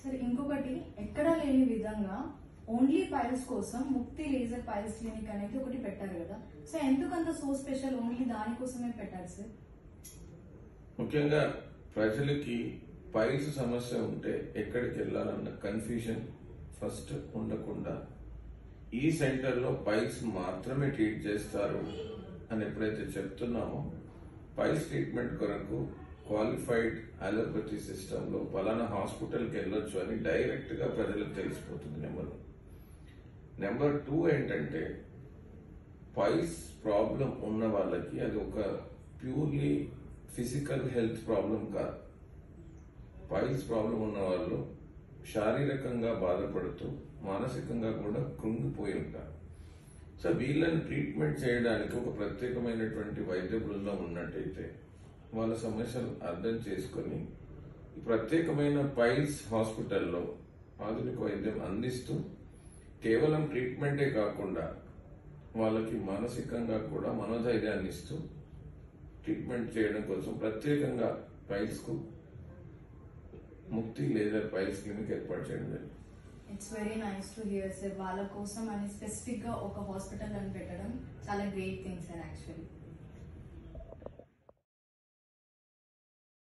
సరే, ఇంకొకటి ఎక్కడా లేని విధంగా ఓన్లీ పైల్స్ కోసం ముక్తి లేజర్ పైల్స్ క్లినిక్ అనేది ఒకటి పెట్టారు కదా. సో ఎందుకంత సో స్పెషల్, ఓన్లీ దానికోసమే పెట్టారు సార్? ముఖ్యంగా ప్రజలకి పైల్స్ సమస్య ఉంటే ఎక్కడికి వెళ్ళాలన్న కన్ఫ్యూజన్ ఫస్ట్ ఉండకుండా ఈ సెంటర్లో పైల్స్ మాత్రమే ట్రీట్ చేస్తారు అని ఎప్పుడైతే చెప్తున్నామో, పైల్స్ ట్రీట్మెంట్ కొరకు క్వాలిఫైడ్ అలోపతి సిస్టమ్ లో పలానా హాస్పిటల్కి వెళ్ళొచ్చు అని డైరెక్ట్ గా ప్రజలకు తెలిసిపోతుంది. నెంబర్ 2 ఏంటంటే, పైల్స్ ప్రాబ్లం ఉన్న వాళ్ళకి అది ఒక ప్యూర్లీ ఫిజికల్ హెల్త్ ప్రాబ్లం కాదు. పైల్స్ ప్రాబ్లం ఉన్న వాళ్ళు శారీరకంగా బాధపడుతూ మానసికంగా కూడా కృంగిపోయి ఉంటారు. సో వీళ్ళని ట్రీట్మెంట్ చేయడానికి ఒక ప్రత్యేకమైనటువంటి వైద్య బృందం ఉన్నట్టయితే వాళ్ళ సమస్యలు అర్థం చేసుకుని ఈ ప్రత్యేకమైన పైల్స్ హాస్పిటల్లో ఆధునిక వైద్యం అందిస్తూ కేవలం ట్రీట్మెంటే కాకుండా వాళ్ళకి మానసికంగా కూడా మనోధైర్యాన్ని ఇస్తూ ట్రీట్మెంట్ చేయడం కోసం ప్రత్యేకంగా పైల్స్ కు ముక్తి లేజర్ పైల్స్ క్లినిక్ ఏర్పాటు చేయడం జరిగింది. It's very nice to hear sir. వాళ్ళ కోసం అని స్పెసిఫిక్ గా ఒక హాస్పిటల్ అని పెట్టడం చాలా గ్రేట్ థింగ్ సార్ యాక్చువల్లీ.